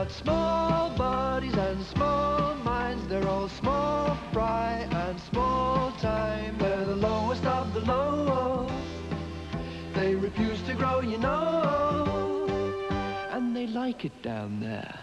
got small bodies and small minds. They're all small fry and small time. They're the lowest of the low. They refuse to grow, you know, and they like it down there.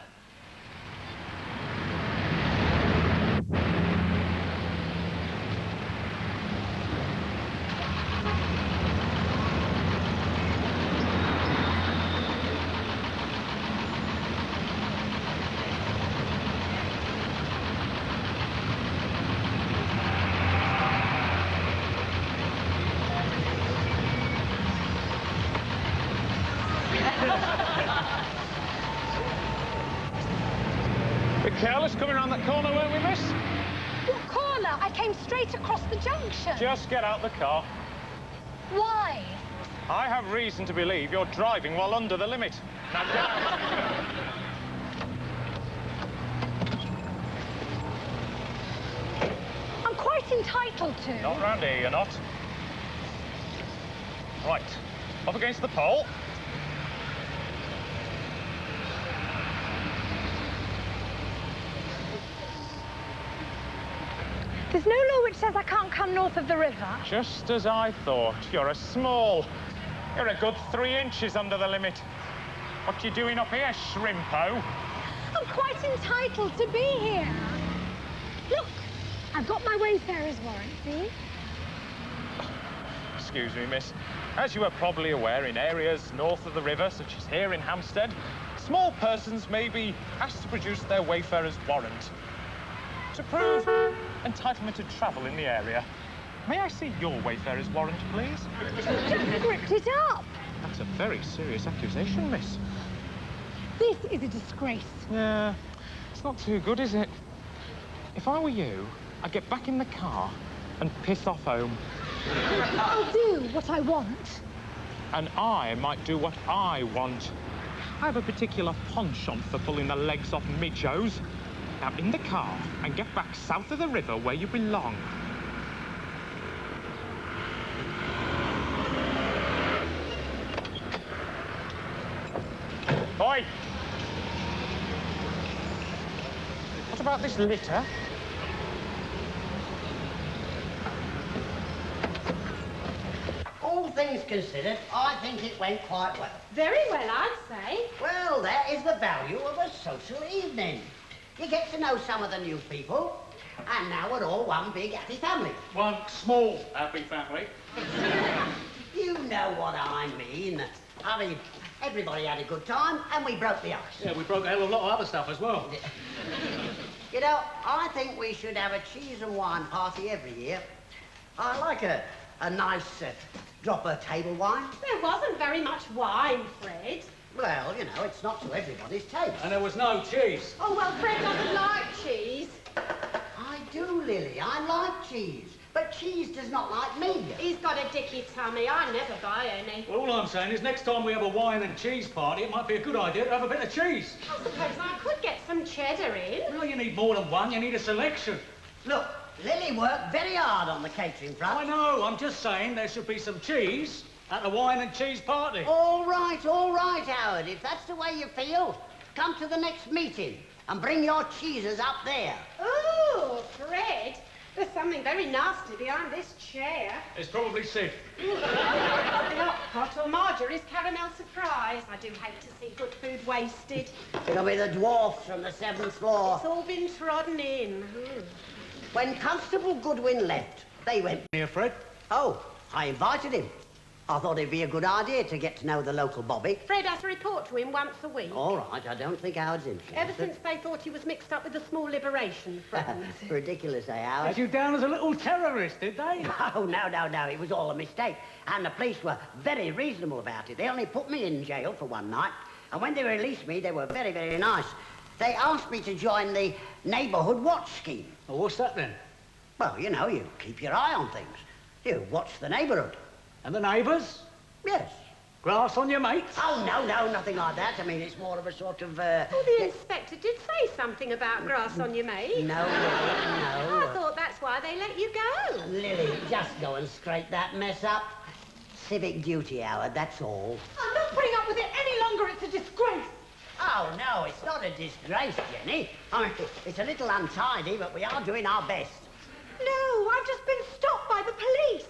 Bit careless coming around that corner, weren't we, miss? What corner? I came straight across the junction. Just get out the car. Why? I have reason to believe you're driving while under the limit. Now get out. I'm quite entitled to. Not round here, you're not. Right, up against the pole. There's no law which says I can't come north of the river. Just as I thought. You're a good 3 inches under the limit. What you doing up here, shrimpo? I'm quite entitled to be here. Look, I've got my wayfarer's warrant, see? Excuse me, miss. As you are probably aware, in areas north of the river, such as here in Hampstead, small persons may be asked to produce their wayfarer's warrant to prove entitlement to travel in the area. May I see your wayfarer's warrant, please? Just ripped it up. That's a very serious accusation, miss. This is a disgrace. Yeah, it's not too good, is it? If I were you, I'd get back in the car and piss off home. I'll do what I want. And I might do what I want. I have a particular penchant for pulling the legs off midgos. Now, in the car and get back south of the river where you belong. Oi! What about this litter? All things considered, I think it went quite well. Very well, I'd say. Well, that is the value of a social evening. You get to know some of the new people, and now we're all one big happy family. One small happy family. You know what I mean. I mean, everybody had a good time, and we broke the ice. Yeah, we broke a hell of a lot of other stuff as well. You know, I think we should have a cheese and wine party every year. I like a nice drop of table wine. There wasn't very much wine, Fred. Well, you know, it's not to everybody's taste. And there was no cheese. Oh, well, Fred doesn't like cheese. I do, Lily. I like cheese. But cheese does not like me. He's got a dicky tummy. I never buy any. Well, all I'm saying is next time we have a wine and cheese party, it might be a good idea to have a bit of cheese. I suppose I could get some cheddar in. Well, you need more than one. You need a selection. Look, Lily worked very hard on the catering front. I know. I'm just saying there should be some cheese at the wine and cheese party. All right, Howard. If that's the way you feel, come to the next meeting and bring your cheeses up there. Oh, Fred, there's something very nasty behind this chair. It's probably Sid. Not pot or Marjorie's caramel surprise. I do hate to see good food wasted. It'll be the dwarfs from the 7th floor. It's all been trodden in. When Constable Goodwin left, they went... Here, Fred. Oh, I invited him. I thought it'd be a good idea to get to know the local bobby. Fred has to report to him once a week. All right, I don't think Howard's interested. Ever since they thought he was mixed up with the small liberation front. Ridiculous, eh, Howard? Had you down as a little terrorist, did they? Oh, no. It was all a mistake. And the police were very reasonable about it. They only put me in jail for one night. And when they released me, they were very, very nice. They asked me to join the neighbourhood watch scheme. Well, what's that then? Well, you know, you keep your eye on things. You watch the neighbourhood. And the neighbours? Yes. Grass on your mates? Oh, no, nothing like that. I mean, it's more of a sort of, Oh, the inspector did say something about grass on your mate. No, Lily, no. I thought that's why they let you go. Lily, just go and scrape that mess up. Civic duty, Howard, that's all. I'm not putting up with it any longer. It's a disgrace. Oh, no, it's not a disgrace, Jenny. I mean, it's a little untidy, but we are doing our best. No, I've just been stopped by the police.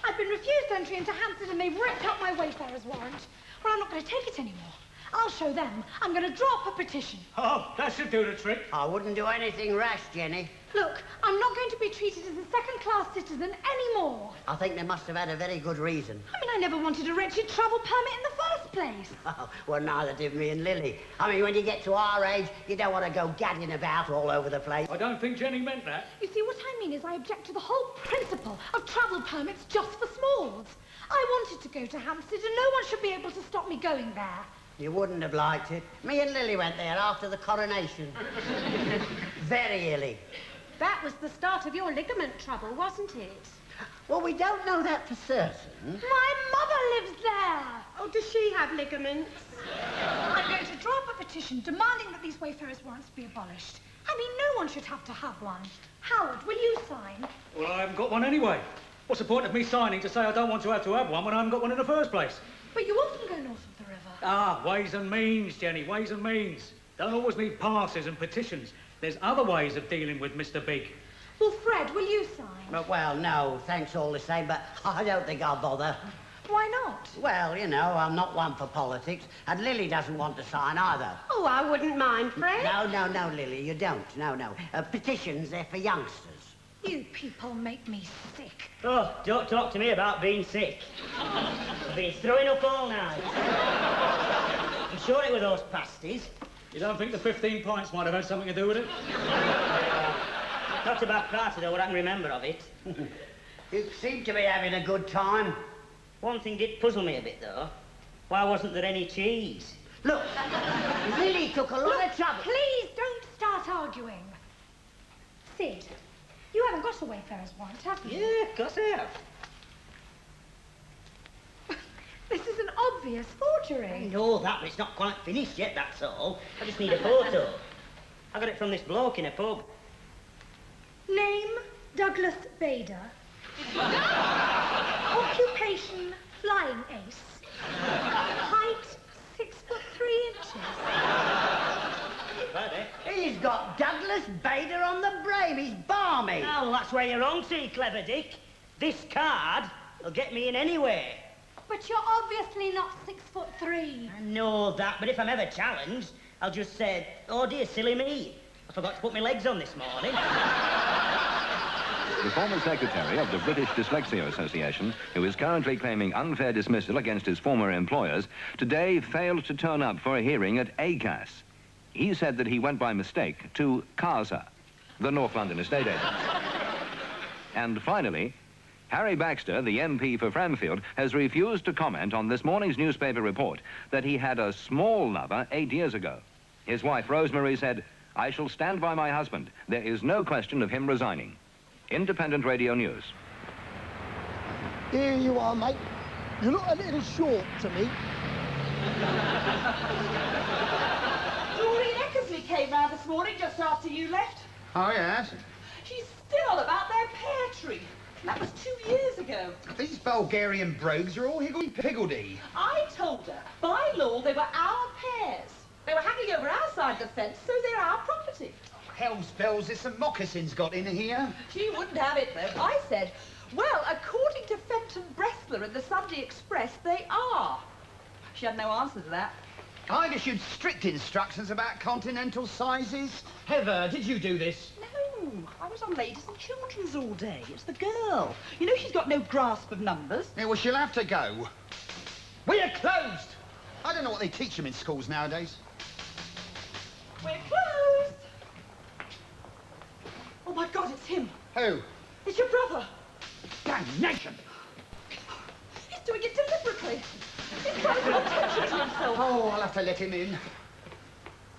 I've been refused entry into Hampstead and they've ripped up my wayfarer's warrant. Well, I'm not going to take it anymore. I'll show them. I'm going to draw up a petition. Oh, that should do the trick. I wouldn't do anything rash, Jenny. Look, I'm not going to be treated as a second-class citizen anymore. I think they must have had a very good reason. I mean, I never wanted a wretched travel permit in the first place. Oh, well, neither did me and Lily. I mean, when you get to our age, you don't want to go gadding about all over the place. I don't think Jenny meant that. You see, what I mean is I object to the whole principle of travel permits just for smalls. I wanted to go to Hampstead and no one should be able to stop me going there. You wouldn't have liked it. Me and Lily went there after the coronation. Very illy. That was the start of your ligament trouble, wasn't it? Well, we don't know that for certain. My mother lives there. Oh, does she have ligaments? I'm going to draw up a petition demanding that these wayfarers' warrants be abolished. I mean, no one should have to have one. Howard, will you sign? Well, I haven't got one anyway. What's the point of me signing to say I don't want to have one when I haven't got one in the first place? But you often go north of the river. Ah, ways and means, Jenny, ways and means. Don't always need passes and petitions. There's other ways of dealing with Mr. Big. Well, Fred, will you sign? Well, no, thanks all the same, but I don't think I'll bother. Why not? Well, you know, I'm not one for politics, and Lily doesn't want to sign either. Oh, I wouldn't mind, Fred. No, Lily, you don't. No. Petitions, they're for youngsters. You people make me sick. Oh, don't talk to me about being sick. I've been throwing up all night. I'm sure it were those pasties. You don't think the 15 pints might have had something to do with it? Not about part of what I can remember of it. You seem to be having a good time. One thing did puzzle me a bit, though. Why wasn't there any cheese? Look, Lily took a lot of trouble. Please don't start arguing. Sid, you haven't got a wayfarer's warrant, have you? Yeah, of course I have. This is an obvious forgery. I know that, but it's not quite finished yet, that's all. I just need a photo. I got it from this bloke in a pub. Name, Douglas Bader. Occupation, flying ace. Height, 6'3". Bad, eh? He's got Douglas Bader on the brain. He's balmy. Well, that's where you're wrong, see, clever Dick. This card will get me in anywhere. But you're obviously not 6'3". I know that, but if I'm ever challenged, I'll just say, oh dear, silly me. I forgot to put my legs on this morning. The former secretary of the British Dyslexia Association, who is currently claiming unfair dismissal against his former employers, today failed to turn up for a hearing at ACAS. He said that he went by mistake to CASA, the North London estate agents. And finally, Harry Baxter, the MP for Framfield, has refused to comment on this morning's newspaper report that he had a small lover 8 years ago. His wife, Rosemary, said, "I shall stand by my husband. There is no question of him resigning." Independent Radio News. Here you are, mate. You look a little short to me. Doreen Eckersley came round this morning just after you left. Oh, yes? She's still on about their pear tree. That was 2 years ago. These Bulgarian brogues are all higgledy-piggledy. I told her, by law, they were our pears. They were hanging over our side of the fence, so they're our property. Hell's bells, there's some moccasins got in here. She wouldn't have it, though. I said, well, according to Fenton Bressler and the Sunday Express, they are. She had no answer to that. I'd issued strict instructions about continental sizes. Heather, did you do this? No, I was on ladies and children's all day. It's the girl. You know she's got no grasp of numbers. Yeah, well, she'll have to go. We're closed! I don't know what they teach them in schools nowadays. We're closed. Oh, my God, it's him. Who? It's your brother. Damnation! He's doing it deliberately. He's trying to draw attention to himself. Oh, I'll have to let him in.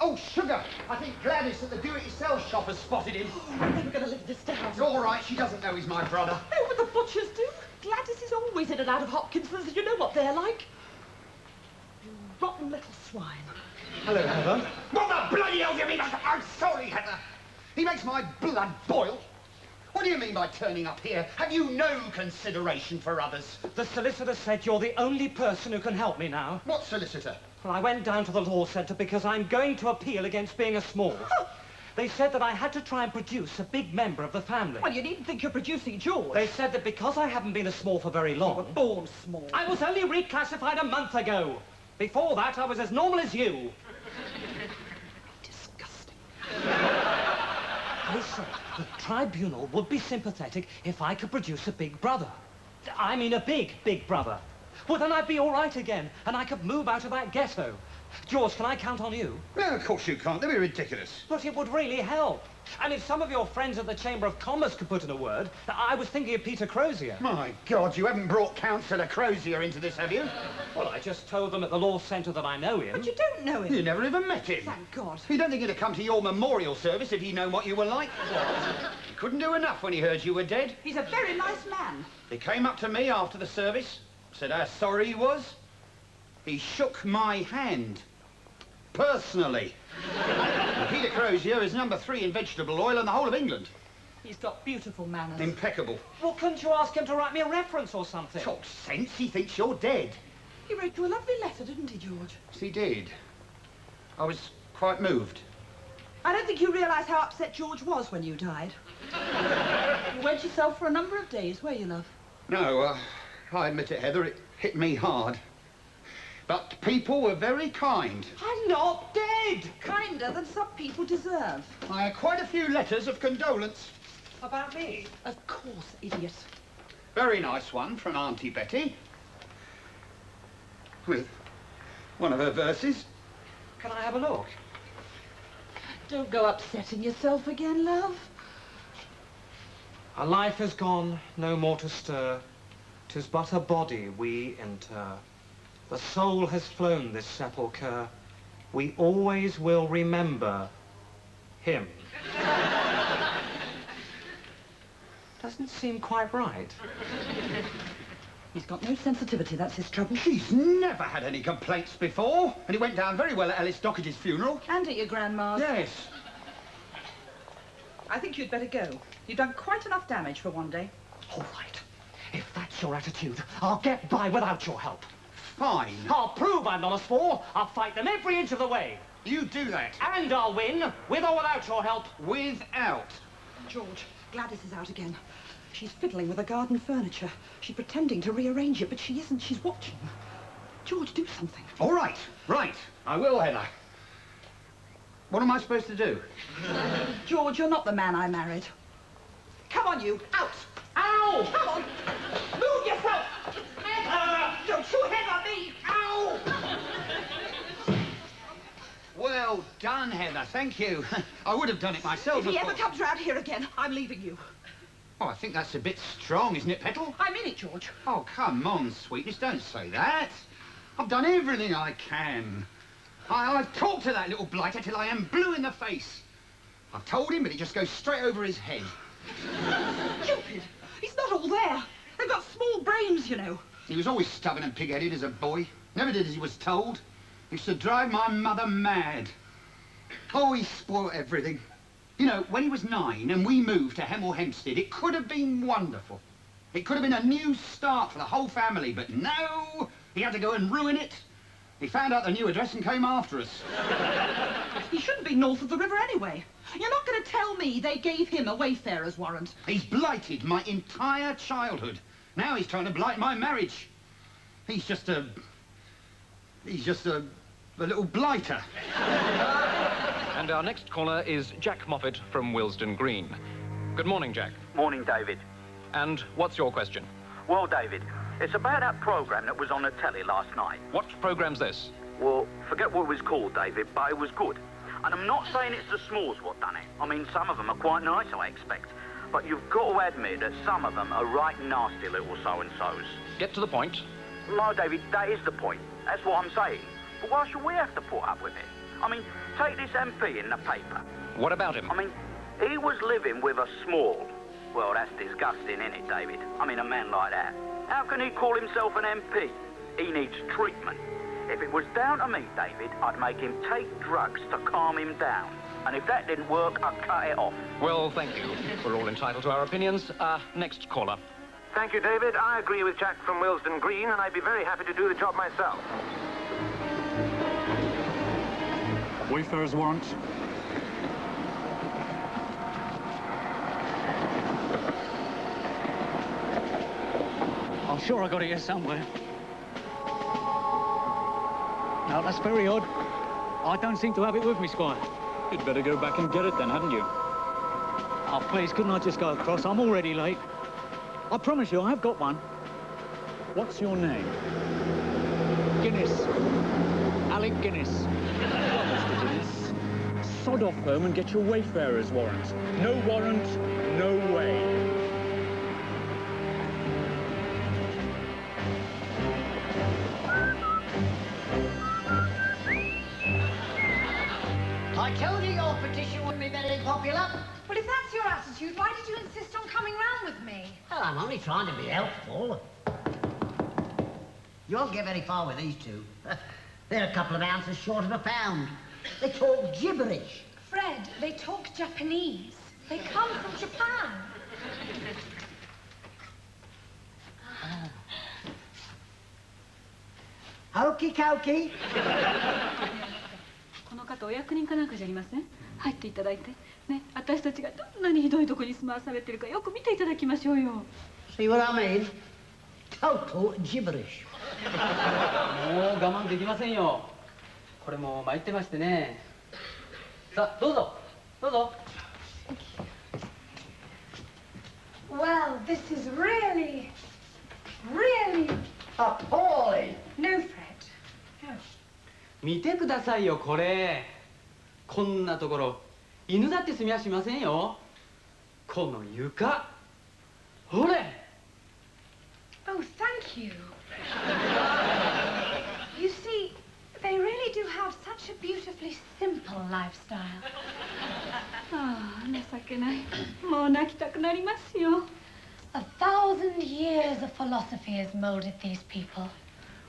Oh, sugar! I think Gladys at the do-it-yourself shop has spotted him. Oh, I'm never going to live this down. It's all right, she doesn't know he's my brother. Oh, but the butchers do. Gladys is always in and out of Hopkinson's. You know what they're like. You rotten little swine. Hello, Heather. What the bloody hell do you mean? I'm sorry, Heather. He makes my blood boil. What do you mean by turning up here? Have you no consideration for others? The solicitor said you're the only person who can help me now. What solicitor? Well, I went down to the law centre because I'm going to appeal against being a small. They said that I had to try and produce a big member of the family. Well, you needn't think you're producing George. They said that because I haven't been a small for very long... You were born small. I was only reclassified a month ago. Before that, I was as normal as you. Disgusting. They said the tribunal would be sympathetic if I could produce a big brother. I mean a big brother. Well, then I'd be all right again, and I could move out of that ghetto. George, can I count on you? No, of course you can't. That'd be ridiculous. But it would really help. And if some of your friends at the Chamber of Commerce could put in a word, I was thinking of Peter Crozier. My God, you haven't brought Councillor Crozier into this, have you? Well, I just told them at the law centre that I know him. But you don't know him. You never even met him. Thank God. You don't think he'd have come to your memorial service if he'd known what you were like? He couldn't do enough when he heard you were dead. He's a very nice man. He came up to me after the service, said how sorry he was. He shook my hand. Personally. And Peter Crozier is number 3 in vegetable oil in the whole of England. He's got beautiful manners. Impeccable. Well, couldn't you ask him to write me a reference or something? Talk sense, he thinks you're dead. He wrote you a lovely letter, didn't he, George? Yes, he did. I was quite moved. I don't think you realise how upset George was when you died. You weren't yourself for a number of days, were you, love? No, I admit it, Heather, it hit me hard. But people were very kind. I'm not dead. Kinder than some people deserve. I had quite a few letters of condolence. About me? Of course, idiot. Very nice one from Auntie Betty. With one of her verses. Can I have a look? Don't go upsetting yourself again, love. A life is gone, no more to stir. 'Tis but a body we inter. The soul has flown this sepulchre. We always will remember him. Doesn't seem quite right. He's got no sensitivity, that's his trouble. She's never had any complaints before, and it went down very well at Alice Dockage's funeral. And at your grandma's. Yes. I think you'd better go. You've done quite enough damage for one day. All right. If that's your attitude, I'll get by without your help. Fine. I'll prove I'm not a spore. I'll fight them every inch of the way. You do that. And I'll win, with or without your help. Without. George, Gladys is out again. She's fiddling with the garden furniture. She's pretending to rearrange it, but she isn't. She's watching. George, do something. All right. Right. I will, Heather. What am I supposed to do? George, you're not the man I married. Come on, you. Out. Ow! Come on. Move yourself. Don't you head me. Ow! Well done, Heather. Thank you. I would have done it myself. If he ever comes round here again, I'm leaving you. Oh, I think that's a bit strong, isn't it, Petal? I mean it, George. Oh, come on, sweetness. Don't say that. I've done everything I can. I've talked to that little blighter till I am blue in the face. I've told him, but he just goes straight over his head. Stupid. He's not all there. They've got small brains, you know. He was always stubborn and pig-headed as a boy. Never did as he was told. He used to drive my mother mad. Oh, he spoilt everything. You know, when he was 9 and we moved to Hemel Hempstead, it could have been wonderful. It could have been a new start for the whole family, but no, he had to go and ruin it. He found out the new address and came after us. He shouldn't be north of the river anyway. You're not going to tell me they gave him a wayfarer's warrant. He's blighted my entire childhood. Now he's trying to blight my marriage. He's just a little blighter. And our next caller is Jack Moffat from Willesden Green. Good morning, Jack. Morning, David. And what's your question? Well, David, it's about that programme that was on the telly last night. What programme's this? Well, forget what it was called, David, but it was good. And I'm not saying it's the Smalls what done it. I mean, some of them are quite nice, I expect. But you've got to admit that some of them are right nasty little so-and-sos. Get to the point. No, David, that is the point. That's what I'm saying. But why should we have to put up with it? I mean, take this MP in the paper. What about him? I mean, he was living with a Small. Well, that's disgusting, isn't it, David? I mean, a man like that. How can he call himself an MP? He needs treatment. If it was down to me, David, I'd make him take drugs to calm him down. And if that didn't work, I'd cut it off. Well, thank you. We're all entitled to our opinions. Next caller. Thank you, David. I agree with Jack from Willesden Green, and I'd be very happy to do the job myself. Wayfarer's warrant. I'm sure I got it here somewhere. No, that's very odd. I don't seem to have it with me, Squire. You'd better go back and get it then, hadn't you? Oh, please, couldn't I just go across? I'm already late. I promise you, I have got one. What's your name? Guinness. Alec Guinness. Mr. Guinness, sod off home and get your Wayfarer's warrant. No warrant, no way. I told you your petition would be very popular. Well, if that's your attitude, why did you insist on coming round with me? Well, I'm only trying to be helpful. You won't get very far with these two. They're a couple of ounces short of a pound. They talk gibberish. Fred, they talk Japanese. They come from Japan. Hokey cokey. この方お役人かなんかじゃありません？入っていただいてね、私たちがどんなにひどいとこに住まわされてるかよく見ていただきましょうよ。See what I mean? Total gibberish. もう我慢できませんよ。これも参ってましてね。さあどうぞどうぞ。Well, this is really appalling. No, Fred. No. 見てくださいよこれ。こんなところ犬だって住みやしませんよ。この床。ほれ。Oh, thank you. You see, they really do have such a beautifully simple lifestyle. ああ、情けない。もう泣きたくなりますよ。1,000 years of philosophy has molded these people.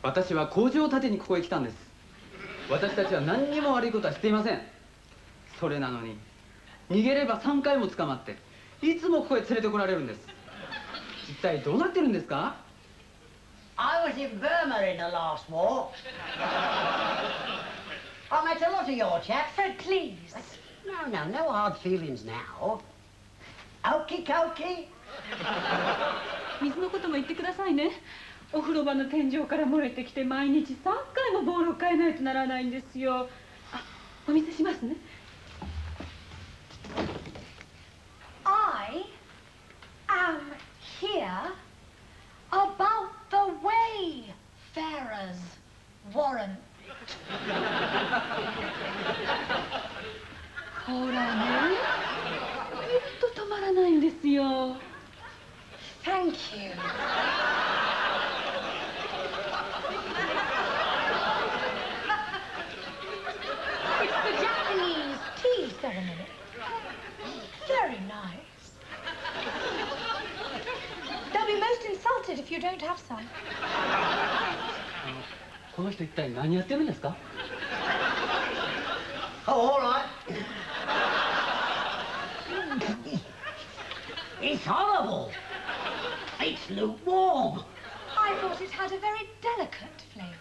私は工場を建てにここへ来たんです。私たちは何にも悪いことはしていません。それなのに逃げれば3回も捕まっていつもここへ連れてこられるんです。一体どうなってるんですか？ I was in Burma in the last war. I met a lot of your chaps. Fred, please. No hard feelings now. Okey cokey. 水のことも言ってくださいね。お風呂場の天井から漏れてきて毎日3回もボールを変えないとならないんですよ。あ、お見せしますね。I am here about the Wayfarer's warrant. ほらね、ずっと止まらないんですよ。Thank you. It's the Japanese tea ceremony. Very nice. They'll be most insulted if you don't have some. この人一体何やってるんですか？ Oh, all right. It's horrible. It's lukewarm. I thought it had a very delicate flavour.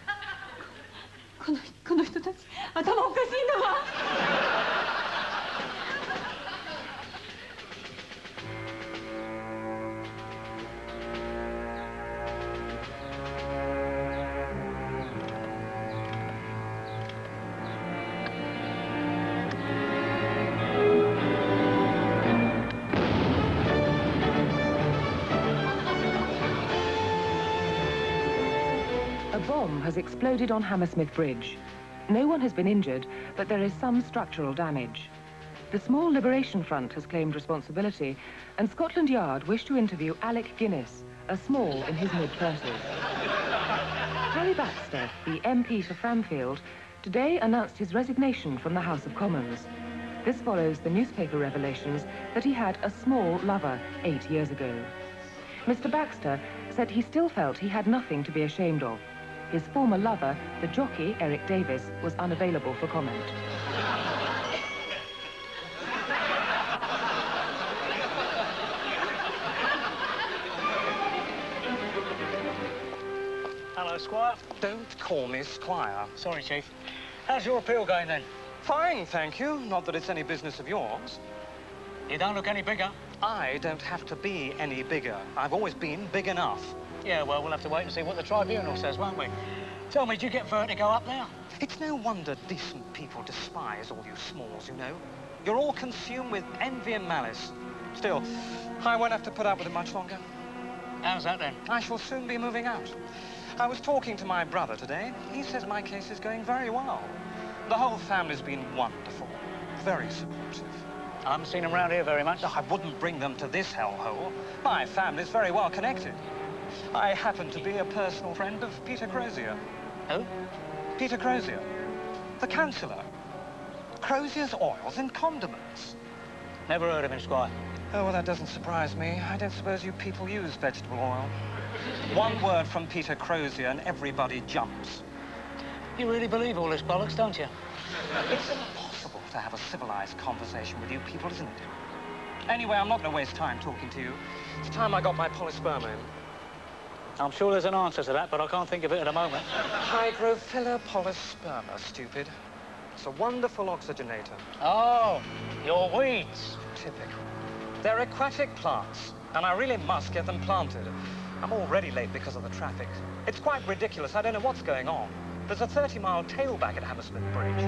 この人たち頭おかしいんだわ。A bomb has exploded on Hammersmith Bridge. No one has been injured, but there is some structural damage. The small Liberation Front has claimed responsibility, and Scotland Yard wish to interview Alec Guinness, a small in his mid-30s. Harry Baxter, the MP for Framfield, today announced his resignation from the House of Commons. This follows the newspaper revelations that he had a small lover 8 years ago. Mr. Baxter said he still felt he had nothing to be ashamed of. His former lover, the jockey Eric Davis, was unavailable for comment. Hello, Squire. Don't call me Squire. Sorry, Chief. How's your appeal going, then? Fine, thank you. Not that it's any business of yours. You don't look any bigger. I don't have to be any bigger. I've always been big enough. Yeah, well, we'll have to wait and see what the tribunal says, won't we? Tell me, did you get vertigo up there? It's no wonder decent people despise all you smalls, you know. You're all consumed with envy and malice. Still, I won't have to put up with it much longer. How's that, then? I shall soon be moving out. I was talking to my brother today. He says my case is going very well. The whole family's been wonderful, very supportive. I haven't seen them round here very much. I wouldn't bring them to this hellhole. My family's very well connected. I happen to be a personal friend of Peter Crozier. Who? Peter Crozier, the councillor. Crozier's oils and condiments. Never heard of him, Squire. Oh, well, that doesn't surprise me. I don't suppose you people use vegetable oil. One word from Peter Crozier and everybody jumps. You really believe all this bollocks, don't you? It's impossible to have a civilized conversation with you people, isn't it? Anyway, I'm not going to waste time talking to you. It's time I got my polysperma in. I'm sure there's an answer to that, but I can't think of it at the moment. Hydrophila polysperma, stupid. It's a wonderful oxygenator. Oh, your weeds. Typical. They're aquatic plants, and I really must get them planted. I'm already late because of the traffic. It's quite ridiculous. I don't know what's going on. There's a 30-mile tailback at Hammersmith Bridge.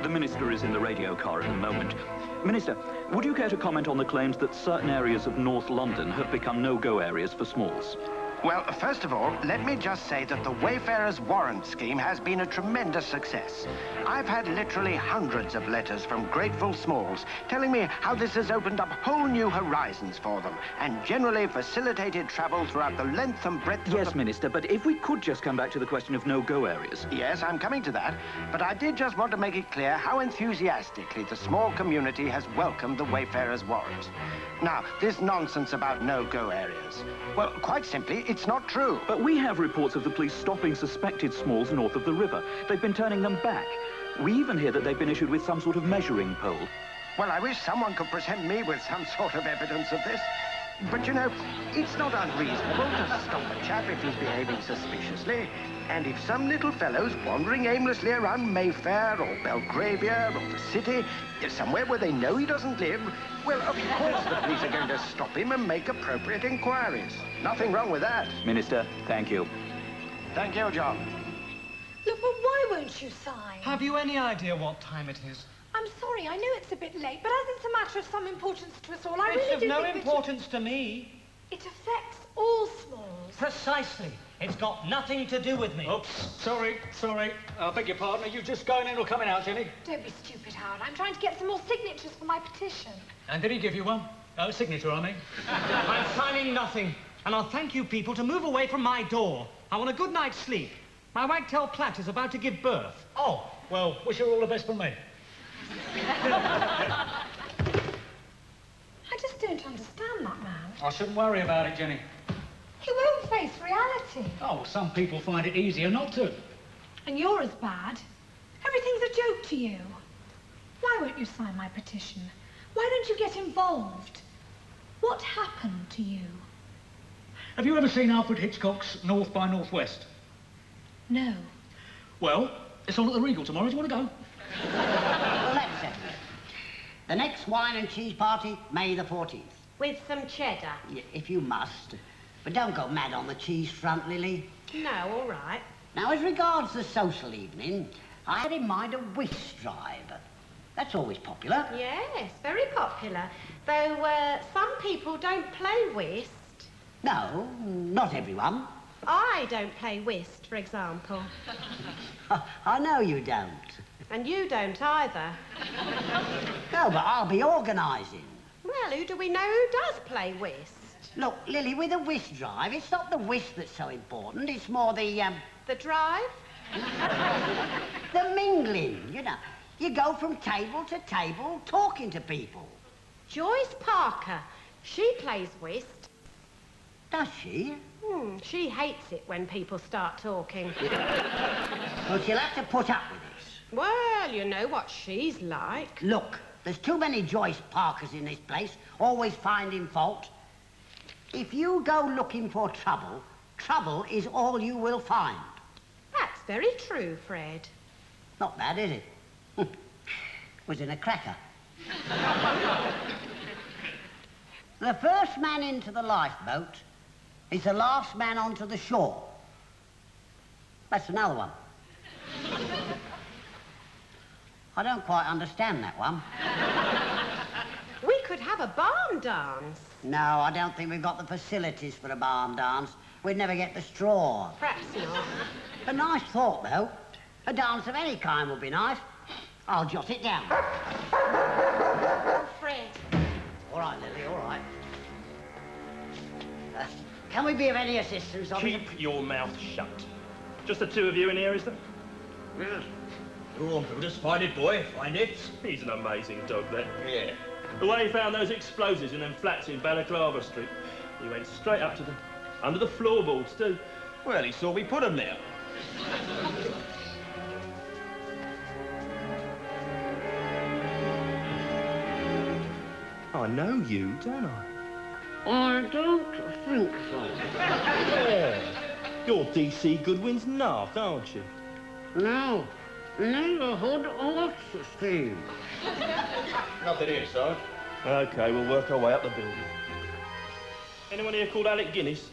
The Minister is in the radio car at the moment. Minister, would you care to comment on the claims that certain areas of North London have become no-go areas for smalls? Well, first of all, let me just say that the Wayfarer's Warrant Scheme has been a tremendous success. I've had literally hundreds of letters from grateful smalls telling me how this has opened up whole new horizons for them and generally facilitated travel throughout the length and breadth Yes, Minister, but if we could just come back to the question of no-go areas. Yes, I'm coming to that, but I did just want to make it clear how enthusiastically the small community has welcomed the Wayfarer's Warrant. Now, this nonsense about no-go areas, well, quite simply, it's not true. But we have reports of the police stopping suspected smalls north of the river. They've been turning them back. We even hear that they've been issued with some sort of measuring pole. Well, I wish someone could present me with some sort of evidence of this. But, you know, it's not unreasonable to stop a chap if he's behaving suspiciously. And if some little fellow's wandering aimlessly around Mayfair or Belgravia or the city, somewhere where they know he doesn't live, well, of course the police are going to stop him and make appropriate inquiries. Nothing wrong with that. Minister, thank you. Thank you, John. Look, well, why won't you sign? Have you any idea what time it is? I'm sorry, I know it's a bit late, but as it's a matter of some importance to us all, I really It's do of no think importance to me. it affects all smalls. Precisely. It's got nothing to do with me. Oops. Sorry. I beg your pardon. Are you just going in or coming out, Jenny? Don't be stupid, Howard. I'm trying to get some more signatures for my petition. And did he give you one? Oh, signature, I mean. I'm signing nothing. And I'll thank you people to move away from my door. I want a good night's sleep. My wagtail plat is about to give birth. Oh, well, wish her all the best from me. I just don't understand that man. I shouldn't worry about it, Jenny. He won't face reality. Oh, some people find it easier not to. And you're as bad. Everything's a joke to you. Why won't you sign my petition? Why don't you get involved? What happened to you? Have you ever seen Alfred Hitchcock's North by Northwest? No. Well, it's on at the Regal tomorrow. Do you want to go? Well, that's it. The next wine and cheese party, May the 14th. With some cheddar? If you must. But don't go mad on the cheese front, Lily. No, all right. Now, as regards the social evening, I had in mind a whist drive. That's always popular. Yes, very popular. Though some people don't play whist. No, not everyone. I don't play whist, for example. I know you don't. And you don't either. No, but I'll be organising. Well, who do we know who does play whist? Look, Lily, with a whist drive, it's not the whist that's so important, it's more the, The drive? the mingling, you know. You go from table to table, talking to people. Joyce Parker. She plays whist. Does she? She hates it when people start talking. Well, she'll have to put up with this. Well, you know what she's like. Look, there's too many Joyce Parkers in this place, always finding fault. If you go looking for trouble, trouble is all you will find. That's very true, Fred. Not bad, is it? Was in a cracker. The first man into the lifeboat is the last man onto the shore. That's another one. I don't quite understand that one. We could have a barn dance. No, I don't think we've got the facilities for a barn dance. We'd never get the straw. Perhaps not. A nice thought, though. A dance of any kind would be nice. I'll jot it down. Oh, Fred. All right, Lily, all right. Can we be of any assistance? Keep your mouth shut. Just the two of you in here, is there? Yes. Go on, Brutus, find it, boy, find it. He's an amazing dog, that. Yeah. The way he found those explosives in them flats in Balaclava Street, he went straight up to them, under the floorboards, too. Well, he saw we put them there. I know you, don't I? I don't think so. Yeah. You're DC Goodwin's narc, aren't you? No. Neighbourhood arts scheme. Nothing here, Sarge. OK, we'll work our way up the building. Anyone here called Alec Guinness?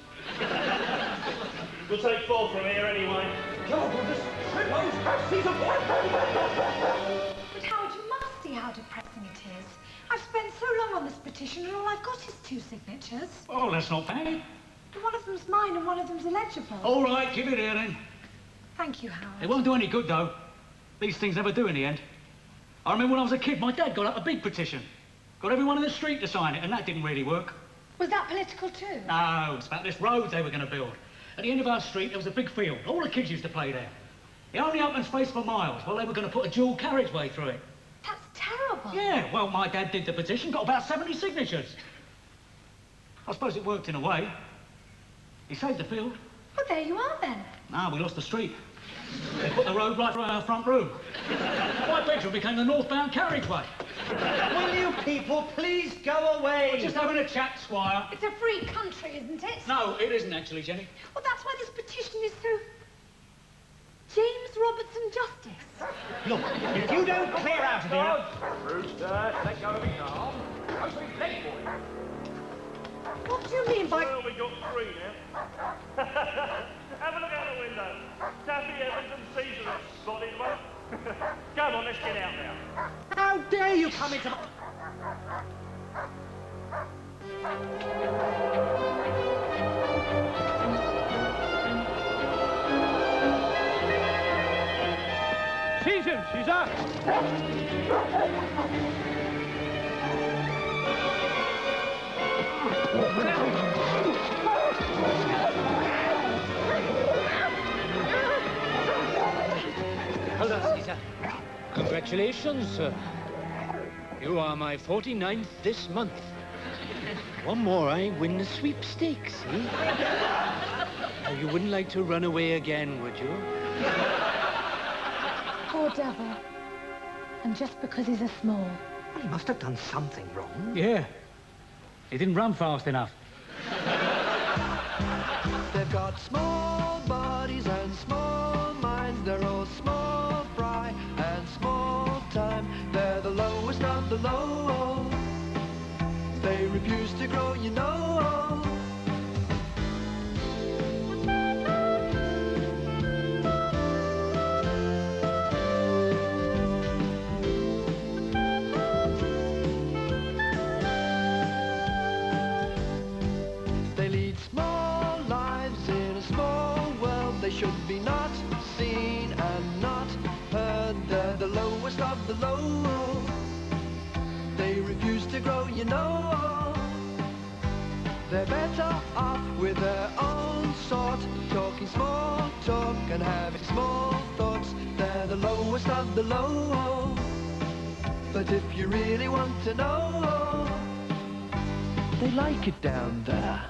We'll take 4 from here anyway. But Howard, you must see how depressing it is. I've spent so long on this petition and all I've got is 2 signatures. Oh, that's not bad. But one of them's mine and one of them's illegible. All right, give it here then. Thank you, Howard. It won't do any good, though. These things never do in the end. I remember when I was a kid, my dad got up a big petition. Got everyone in the street to sign it, and that didn't really work. Was that political too? No, it's about this road they were going to build. At the end of our street, there was a big field. All the kids used to play there. The only open space for miles. Well, they were going to put a dual carriageway through it. That's terrible. Yeah, well, my dad did the petition, got about 70 signatures. I suppose it worked in a way. He saved the field. Well, there you are then. No, we lost the street. They put the road right through our front room. My bedroom became the northbound carriageway. Will you people please go away? We're just having a chat, Squire. It's a free country, isn't it? No, it isn't actually, Jenny. Well, that's why this petition is through James Robertson Justice. Look, if you don't clear out of here... Brewster, let go of his arm. Go to his leg, boy. What do you mean by... Well, we got 3 now. Have a look out the window. Taffy, Evans and Caesar have spotted one. Come on, let's get out now. How dare you come into... Caesar, she's up. Hello, Caesar. Congratulations, sir. You are my 49th this month. One more, I win the sweepstakes, see? Oh, you wouldn't like to run away again, would you? Poor devil. And just because he's a small. He must have done something wrong. Yeah. He didn't run fast enough. They've got small bodies and small minds. They're all small fry and small time. They're the lowest of the low. They refuse to grow, you know. They lead small lives in a small world. They should be not seen and not heard. They're the lowest of the low. They refuse to grow, you know. They're better off with their own sort, talking small talk and having small thoughts. They're the lowest of the low. But if you really want to know, they like it down there.